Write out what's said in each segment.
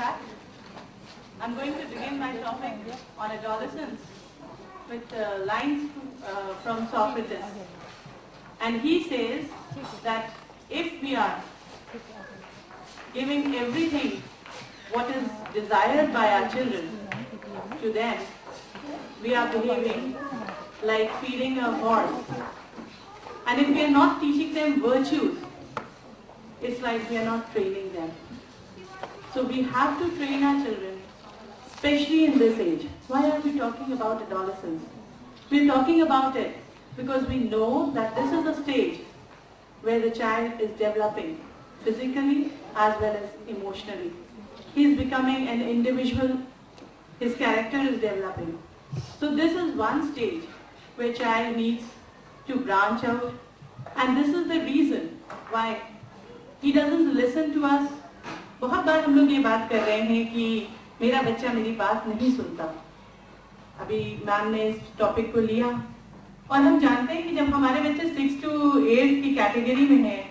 back. I'm going to begin my topic on adolescence with lines from Socrates. And he says that if we are giving everything what is desired by our children to them, we are behaving like feeding a horse. And if we are not teaching them virtues, it's like we are not training them. So we have to train our children, especially in this age. Why are we talking about adolescence? We're talking about it because we know that this is a stage where the child is developing physically as well as emotionally. He's becoming an individual, his character is developing. So this is one stage where child needs to branch out, and this is the reason why he doesn't listen to us. बहुत बार हम लोग ये बात कर रहे हैं कि मेरा बच्चा मेरी बात नहीं सुनता. अभी मैम ने इस टॉपिक को लिया और हम जानते हैं कि जब हमारे बच्चे 6 to 8 की कैटेगरी में हैं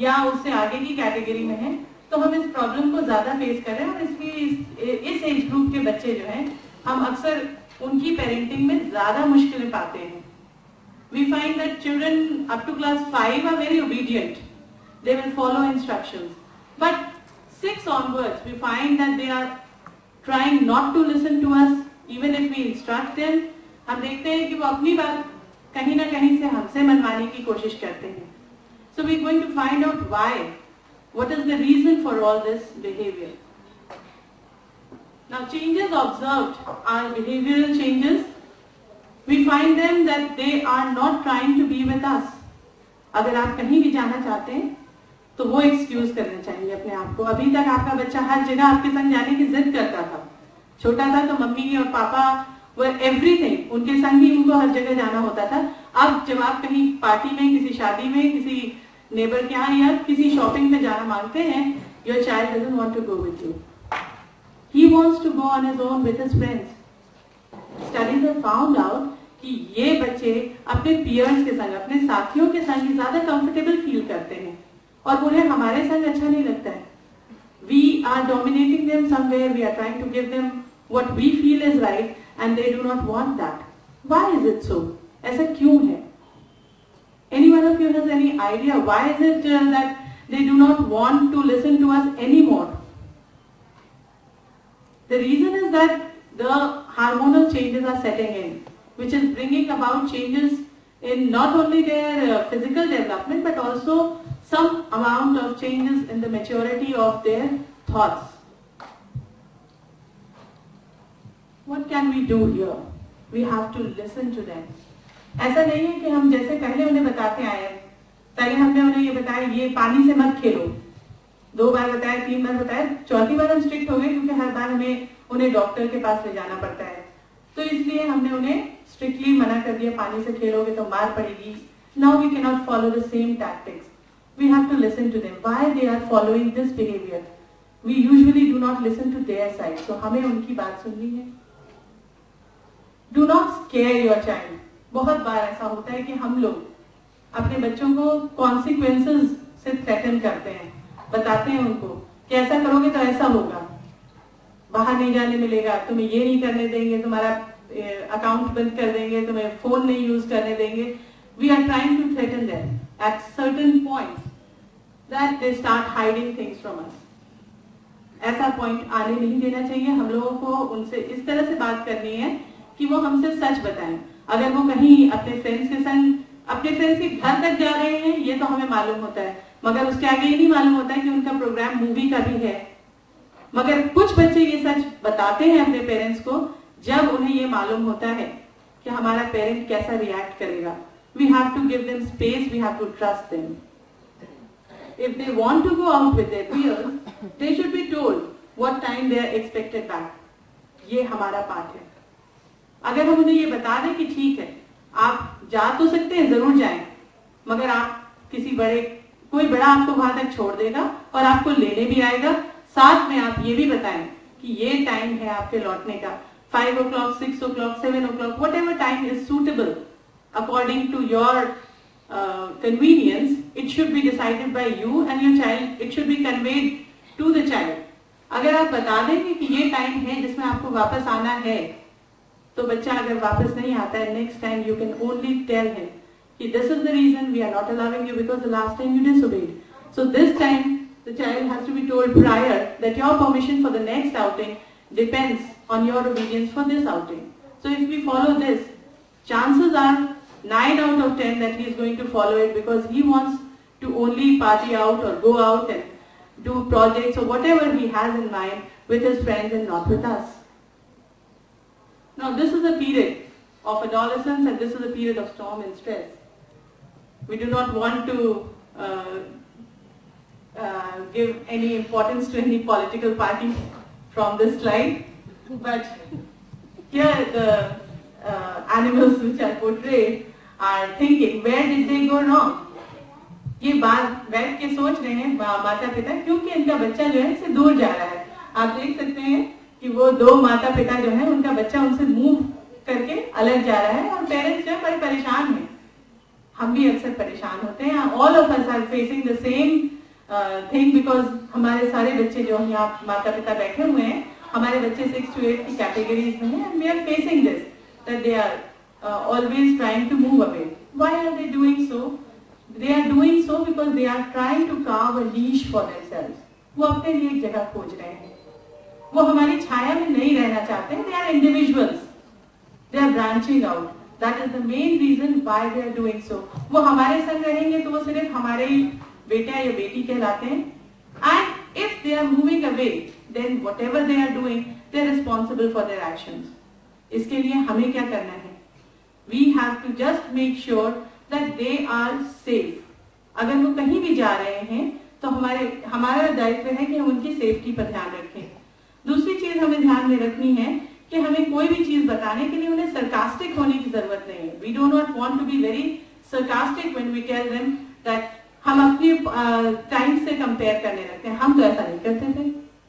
या उससे आगे की कैटेगरी में हैं, तो हम इस प्रॉब्लम को ज्यादा फेस कर रहे हैं और इसलिए इस एज ग्रुप के बच्चे जो हैं हम अक्सर उनकी पेरेंटिंग में ज्यादा मुश्किलें पाते हैं. We find that children up to class 5 are very obedient. They will follow instructions. But 6 onwards, we find that they are trying not to listen to us, even if we instruct them. हम देखते हैं कि वो अपनी बात कहीं ना कहीं से हमसे मनवाने की कोशिश करते हैं. So we are going to find out why. What is the reason for all this behavior? Now, changes observed are behavioral changes. We find them that they are not trying to be with us. अगर आप कहीं भी जाना चाहते हैं तो वो excuse करना चाहिए अपने आप को. अभी तक आपका बच्चा हर जगह आपके संग जाने की जिद करता था. छोटा था तो मम्मी और पापा वर एवरीथिंग, उनके संग ही उनको हर जगह जाना होता था. अब जब आप कहीं पार्टी में, किसी शादी में, किसी नेबर के यहाँ या किसी शॉपिंग में जाना मांगते हैं, your child doesn't want to go with you. He wants to go on his own with his friends. Studies have found out कि ये बच्चे अपने पीयर्स के संग, अपने साथियों के संग ही ज्यादा कंफर्टेबल फील करते हैं और उन्हें हमारे संग अच्छा नहीं लगता है. We are dominating them somewhere, we are trying to give them what we feel is right and they do not want that. Why is it so? ऐसा क्यों है? Any one of you has any idea why is it that they do not want to listen to us anymore? The reason is that the hormonal changes are setting in, which is bringing about changes in not only their physical development but also some amount of changes in the maturity of their thoughts. What can we do here? We have to listen to them. ऐसा नहीं है कि हम जैसे पहले उन्हें बताते आए, पहले हमने उन्हें ये बताया ये पानी से मत खेलो, 2 बार बताया, 3 बार बताया, 4थी बार हम स्ट्रिक्ट हो गए क्योंकि हर बार हमें उन्हें डॉक्टर के पास ले जाना पड़ता है. तो इसलिए हमने उन्हें स्ट्रिक्टली मना कर दिया, पानी से खेलोगे तो मार पड़ेगी. Now we cannot follow the same tactics. We have to listen to them. Why they are following this behavior? We usually do not listen to their side. So हमें उनकी बात सुननी है. Do not scare your child. बहुत बार ऐसा होता है कि हम लोग अपने बच्चों को consequences से threaten करते हैं, बताते हैं उनको कि ऐसा करोगे तो ऐसा होगा, बाहर नहीं जाने मिलेगा, तुम्हें ये नहीं करने देंगे, तुम्हारा अकाउंट बंद कर देंगे, तुम्हें फोन नहीं यूज करने देंगे. We are trying to threaten them. At certain points that they start hiding things from us. ऐसा पॉइंट आने नहीं देना चाहिए. हम लोगों को उनसे इस तरह से बात करनी है कि वो हमसे सच बताएं. अगर वो कहीं अपने फ्रेंड्स के संग अपने फ्रेंड्स के घर तक जा रहे हैं ये तो हमें मालूम होता है, मगर उसके आगे ये नहीं मालूम होता है कि उनका प्रोग्राम मूवी का भी है. मगर कुछ बच्चे ये सच बताते हैं अपने पेरेंट्स को जब उन्हें ये मालूम होता है कि हमारा पेरेंट कैसा रिएक्ट करेगा. We have to give them space, we have to trust them. If they want to go out with their peers, they should be told what time they are expected back. ये हमारा part है. अगर हम उन्हें ये बता दें कि ठीक है आप जा तो सकते हैं, जरूर जाएं, मगर आप कोई बड़ा आपको वहां तक छोड़ देगा और आपको लेने भी आएगा. साथ में आप ये भी बताएं कि ये टाइम है आपके लौटने का, 5 o'clock, 6 o'clock, 7 o'clock, whatever time is suitable according to your convenience. It should be decided by you and your child. It should be conveyed to the child. अगर आप बता देंगे कि ये टाइम है जिसमें आपको वापस आना है, तो बच्चा अगर वापस नहीं आता है, next time you can only tell him कि this is the reason we are not allowing you because the last time you disobeyed. So this time the child has to be told prior that your permission for the next outing depends on your obedience for this outing. So if we follow this, chances are 9 out of 10 that he is going to follow it because he wants to only party out or go out and do projects or whatever he has in mind with his friends and not with us. Now this is a period of adolescence and this is a period of storm and stress. We do not want to give any importance to any political party from this slide, but here the animals which are portrayed are thinking, where did they go wrong? ये बात बैठ के सोच रहे हैं माता पिता, क्योंकि इनका बच्चा जो है इससे दूर जा रहा है. आप देख सकते हैं कि वो दो माता पिता जो है उनका बच्चा उनसे मूव करके अलग जा रहा है और पेरेंट्स जो है बड़े परेशान हैं. हम भी अक्सर परेशान होते हैं. All of us are facing the same thing because हमारे सारे बच्चे जो यहाँ माता पिता बैठे हुए हैं, हमारे बच्चे 6 to 8 की कैटेगरीज में हैं and we are facing this that they are always trying to move away. Why are they doing so? They are doing so because they are trying to carve a niche for themselves. वो अपने लिए एक जगह खोज रहे हैं. वो हमारी छाया में नहीं रहना चाहते हैं. They are individuals. They are branching out. That is the main reason why they are doing so. वो हमारे संग रहेंगे तो वो सिर्फ हमारे ही बेटा या बेटी कहलाते हैं. And if they are moving away, then whatever they are doing, they are responsible for their actions. इसके लिए हमें क्या करना है? We have to just make sure that they are safe. अगर वो कहीं भी जा रहे हैं तो हमारा दायित्व है कि हम उनकी सेफ्टी पर ध्यान रखें. दूसरी चीज हमें ध्यान में रखनी है कि हमें कोई भी चीज बताने के लिए उन्हें सरकास्टिक होने की जरूरत नहीं है. We do not want to be very sarcastic when we tell them that हम अपने टाइम से कंपेयर करने लगते हैं. हम तो ऐसा नहीं करते थे.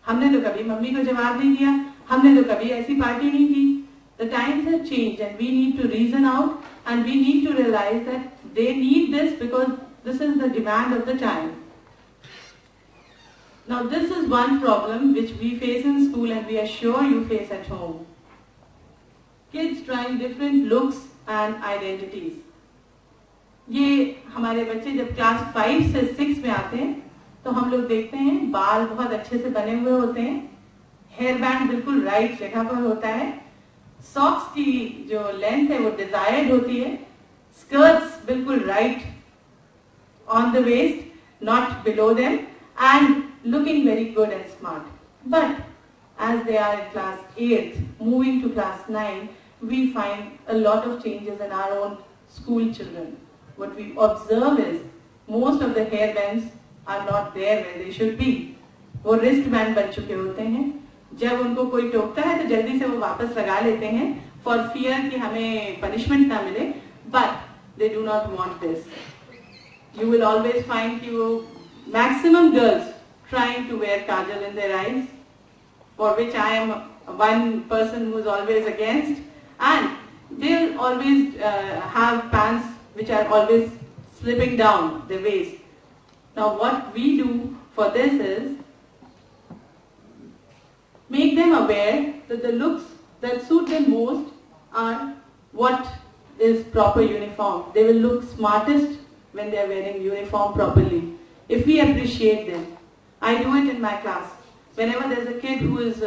हमने तो कभी मम्मी को जवाब नहीं दिया. हमने तो कभी ऐसी पार्टी नहीं की. The times have changed and we need to reason out and we need to realize that they need this because this is the demand of the time. Now this is one problem which we face in school and we are sure you face at home. Kids trying different looks and identities. ये हमारे बच्चे जब class 5 से 6 में आते हैं तो हम लोग देखते हैं बाल बहुत अच्छे से बने हुए होते हैं. हेयर बैंड बिल्कुल राइट जगह पर होता है. सॉक्स की जो लेंथ है वो डिजायर्ड होती है. स्कर्ट्स बिल्कुल right on the waist, not below them, and looking very good and smart. But as they are in class 8, moving to class 9, we find a lot of changes in our own school children. What we observe is most of the hair bands are not there where they should be. वो wrist band बन चुके होते हैं. जब उनको कोई टोकता है तो जल्दी से वो वापस लगा लेते हैं फॉर फियर कि हमें पनिशमेंट ना मिले. But they do not want this. You will always find कि वो maximum girls trying to wear kajal in their eyes, for which I am one person who is always against. And they always have pants which are always slipping down the waist. Now what we do for this is make them aware that the looks that suit them most are what is proper uniform. They will look smartest when they are wearing uniform properly. If we appreciate them. I do it in my class. Whenever there is a kid who is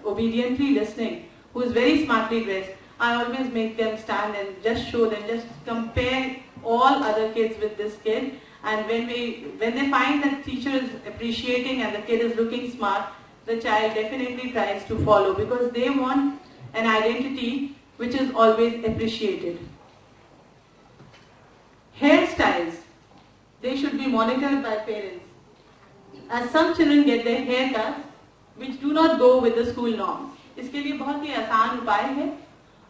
obediently listening, who is very smartly dressed, I always make them stand and just show them, just compare all other kids with this kid. And when they find that teacher is appreciating and the kid is looking smart, the child definitely tries to follow because they want an identity which is always appreciated. Hairstyles, they should be monitored by parents. As some children get their haircuts which do not go with the school norms. इसके लिए बहुत ही आसान उपाय है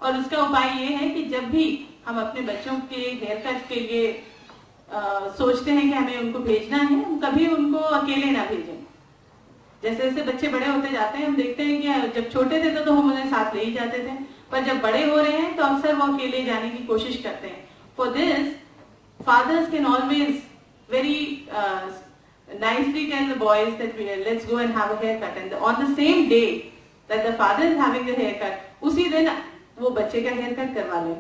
और उसका उपाय ये है कि जब भी हम अपने बच्चों के हेयर कट के लिए सोचते हैं कि हमें उनको भेजना है, हम कभी उनको अकेले ना भेजें. जैसे जैसे बच्चे बड़े होते जाते हैं हम देखते हैं कि जब छोटे थे तो हम उन्हें साथ ले ही जाते थे, पर जब बड़े हो रहे हैं तो अक्सर वो अकेले जाने की कोशिश करते हैं. For this fathers can always very nicely tell the boys that let's go and have a haircut, and on the same day that the father is having the haircut, उसी दिन वो बच्चे का हेयरकट करवा लें।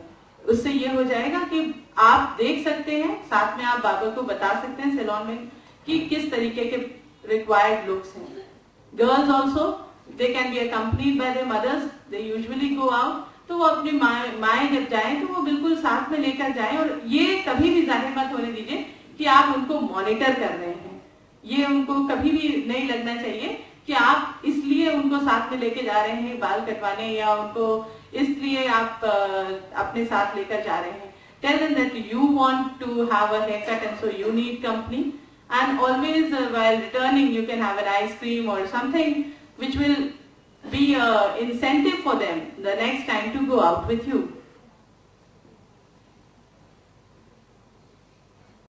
उससे ये हो जाएगा कि आप देख सकते हैं, साथ में आप बाबा को बता सकते हैं सैलून में कि किस तरीके के रिक्वायर्ड लुक्स हैं। Girls also they can be accompanied by their mothers, they usually go out, तो वो अपनी माएँ जब जाएं तो वो बिल्कुल साथ में लेकर जाएं, और ये कभी भी जाहिर मत होने दीजिए कि आप उनको मॉनिटर कर रहे हैं। ये उनको कभी भी नहीं लगना चाहिए कि आप इसलिए उनको साथ में लेके जा रहे हैं बाल कटवाने, या उनको इसलिए आप अपने साथ लेकर जा रहे हैं। Tell them that you want to have a haircut and so you need company, and always while returning you can have an ice cream or something which will be an incentive for them the next time to go out with you.